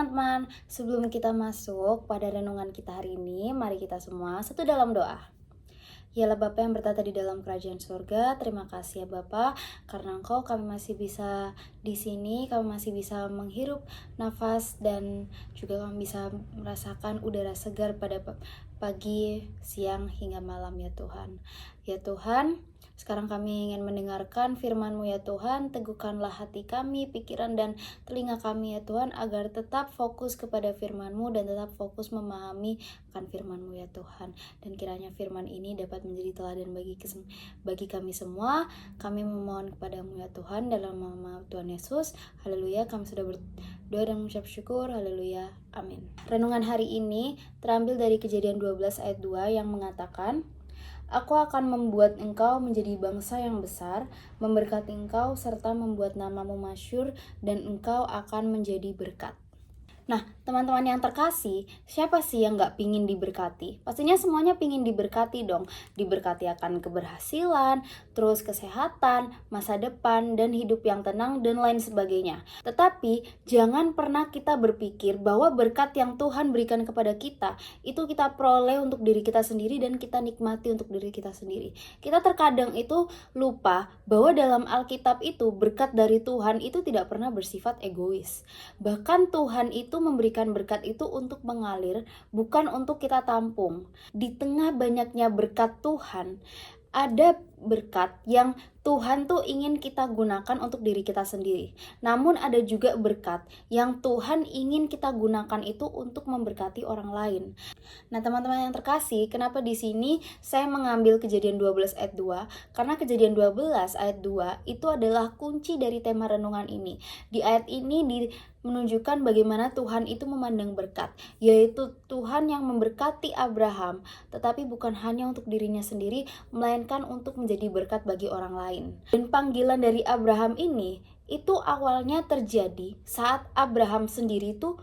teman-teman, sebelum kita masuk pada renungan kita hari ini, mari kita semua satu dalam doa. Yalah Bapa yang bertata di dalam kerajaan surga, terima kasih ya Bapa, karena Engkau kami masih bisa di sini, kami masih bisa menghirup nafas dan juga kami bisa merasakan udara segar pada pagi, siang hingga malam ya Tuhan. Ya Tuhan, sekarang kami ingin mendengarkan firman-Mu ya Tuhan, teguhkanlah hati kami, pikiran dan telinga kami ya Tuhan, agar tetap fokus kepada firman-Mu dan tetap fokus memahami akan firman-Mu ya Tuhan. Dan kiranya firman ini dapat menjadi teladan bagi kami semua. Kami memohon kepada-Mu ya Tuhan, dalam nama Tuhan Yesus. Haleluya, kami sudah berdoa dan mengucap syukur. Haleluya, amin. Renungan hari ini terambil dari Kejadian 12 ayat 2 yang mengatakan, Aku akan membuat engkau menjadi bangsa yang besar, memberkati engkau serta membuat namamu masyhur, dan engkau akan menjadi berkat. Nah, teman-teman yang terkasih, siapa sih yang gak pingin diberkati? Pastinya semuanya pingin diberkati dong. Diberkati akan keberhasilan, terus kesehatan, masa depan, dan hidup yang tenang, dan lain sebagainya. Tetapi, jangan pernah kita berpikir bahwa berkat yang Tuhan berikan kepada kita, itu kita peroleh untuk diri kita sendiri dan kita nikmati untuk diri kita sendiri. Kita terkadang itu lupa bahwa dalam Alkitab itu, berkat dari Tuhan itu tidak pernah bersifat egois. Bahkan Tuhan itu memberikan berkat itu untuk mengalir, bukan untuk kita tampung. Di tengah banyaknya berkat Tuhan, ada berkat yang Tuhan tuh ingin kita gunakan untuk diri kita sendiri. Namun ada juga berkat yang Tuhan ingin kita gunakan itu untuk memberkati orang lain. Nah, teman-teman yang terkasih, kenapa di sini saya mengambil Kejadian 12 ayat 2? Karena Kejadian 12 ayat 2 itu adalah kunci dari tema renungan ini. Di ayat ini menunjukkan bagaimana Tuhan itu memandang berkat, yaitu Tuhan yang memberkati Abraham, tetapi bukan hanya untuk dirinya sendiri, melainkan untuk menjadi berkat bagi orang lain. Dan panggilan dari Abraham ini, itu awalnya terjadi saat Abraham sendiri itu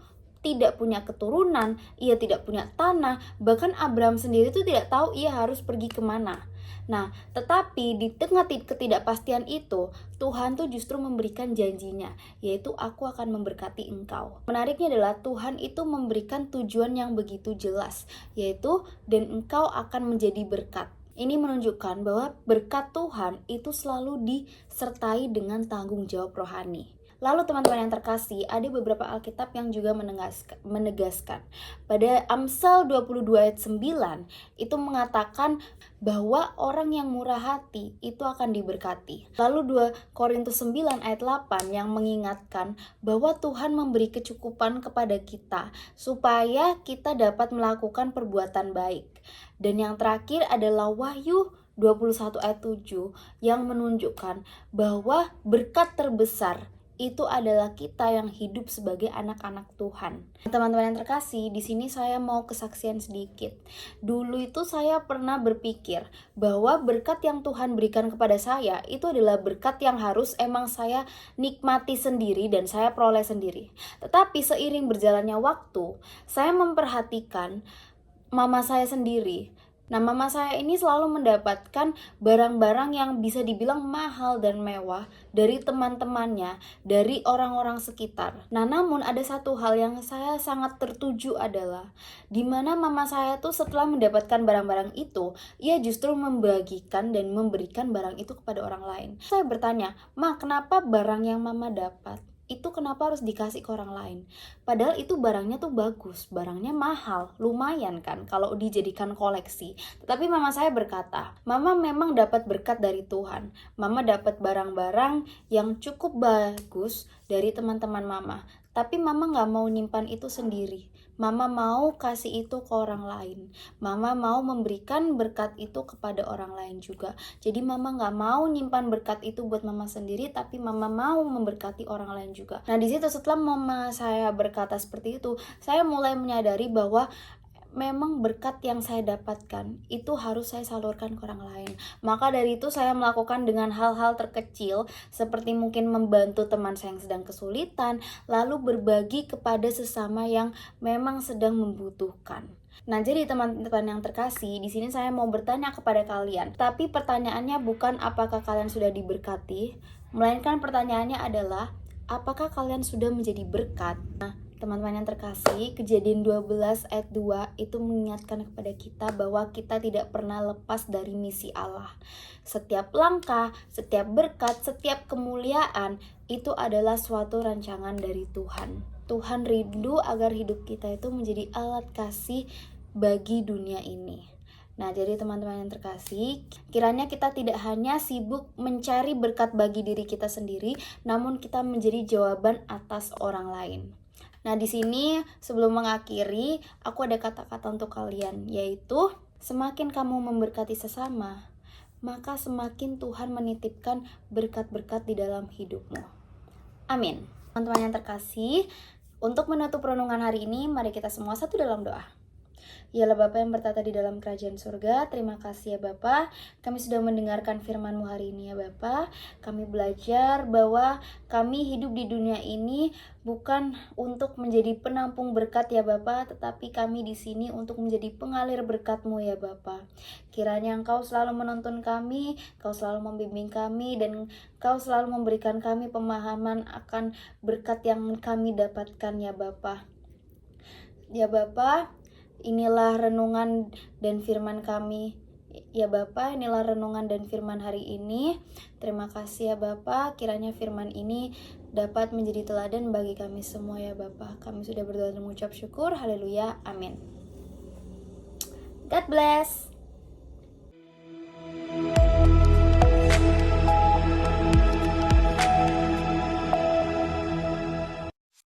tidak punya keturunan, ia tidak punya tanah, bahkan Abraham sendiri itu tidak tahu ia harus pergi kemana. Nah, tetapi di tengah ketidakpastian itu, Tuhan tuh justru memberikan janjinya, yaitu aku akan memberkati engkau. Menariknya adalah Tuhan itu memberikan tujuan yang begitu jelas, yaitu dan engkau akan menjadi berkat. Ini menunjukkan bahwa berkat Tuhan itu selalu disertai dengan tanggung jawab rohani. Lalu teman-teman yang terkasih, ada beberapa Alkitab yang juga menegaskan. Pada Amsal 22 ayat 9, itu mengatakan bahwa orang yang murah hati itu akan diberkati. Lalu 2 Korintus 9 ayat 8 yang mengingatkan bahwa Tuhan memberi kecukupan kepada kita supaya kita dapat melakukan perbuatan baik. Dan yang terakhir adalah Wahyu 21 ayat 7 yang menunjukkan bahwa berkat terbesar itu adalah kita yang hidup sebagai anak-anak Tuhan. Teman-teman yang terkasih, di sini saya mau kesaksian sedikit. Dulu itu saya pernah berpikir bahwa berkat yang Tuhan berikan kepada saya itu adalah berkat yang harus emang saya nikmati sendiri dan saya peroleh sendiri. Tetapi seiring berjalannya waktu, saya memperhatikan mama saya sendiri. Nah, mama saya ini selalu mendapatkan barang-barang yang bisa dibilang mahal dan mewah dari teman-temannya, dari orang-orang sekitar. Nah, namun ada satu hal yang saya sangat tertuju adalah di mana mama saya tuh setelah mendapatkan barang-barang itu, ia justru membagikan dan memberikan barang itu kepada orang lain. Saya bertanya, "Ma, kenapa barang yang mama dapat itu kenapa harus dikasih ke orang lain? Padahal itu barangnya tuh bagus, barangnya mahal, lumayan kan kalau dijadikan koleksi." Tetapi mama saya berkata, "Mama memang dapat berkat dari Tuhan. Mama dapat barang-barang yang cukup bagus dari teman-teman mama. Tapi mama gak mau nyimpan itu sendiri. Mama mau kasih itu ke orang lain. Mama mau memberikan berkat itu kepada orang lain juga. Jadi mama gak mau nyimpan berkat itu buat mama sendiri, tapi mama mau memberkati orang lain juga." Nah, di situ setelah mama saya berkata seperti itu, saya mulai menyadari bahwa memang berkat yang saya dapatkan itu harus saya salurkan ke orang lain. Maka dari itu saya melakukan dengan hal-hal terkecil seperti mungkin membantu teman saya yang sedang kesulitan, lalu berbagi kepada sesama yang memang sedang membutuhkan. Nah, jadi teman-teman yang terkasih, di sini saya mau bertanya kepada kalian. Tapi pertanyaannya bukan apakah kalian sudah diberkati, melainkan pertanyaannya adalah apakah kalian sudah menjadi berkat? Nah, Teman-teman yang terkasih, Kejadian 12 ayat 2 itu mengingatkan kepada kita bahwa kita tidak pernah lepas dari misi Allah. Setiap langkah, setiap berkat, setiap kemuliaan itu adalah suatu rancangan dari Tuhan. Tuhan rindu agar hidup kita itu menjadi alat kasih bagi dunia ini. Nah, jadi teman-teman yang terkasih, kiranya kita tidak hanya sibuk mencari berkat bagi diri kita sendiri, namun kita menjadi jawaban atas orang lain. Nah, di sini sebelum mengakhiri, aku ada kata-kata untuk kalian, yaitu semakin kamu memberkati sesama, maka semakin Tuhan menitipkan berkat-berkat di dalam hidupmu. Amin. Teman-teman yang terkasih, untuk menutup renungan hari ini, mari kita semua satu dalam doa. Yalah Bapa yang bertata di dalam kerajaan surga, terima kasih ya Bapa, kami sudah mendengarkan firman-Mu hari ini ya Bapa. Kami belajar bahwa kami hidup di dunia ini bukan untuk menjadi penampung berkat ya Bapa, tetapi kami di sini untuk menjadi pengalir berkat-Mu ya Bapa. Kiranya Engkau selalu menuntun kami, Engkau selalu membimbing kami, dan Engkau selalu memberikan kami pemahaman akan berkat yang kami dapatkan ya Bapa. Ya Bapa, inilah renungan dan firman kami. Ya Bapa, inilah renungan dan firman hari ini. Terima kasih ya Bapa, kiranya firman ini dapat menjadi teladan bagi kami semua ya Bapa. Kami sudah berdoa dan mengucap syukur. Haleluya. Amin. God bless.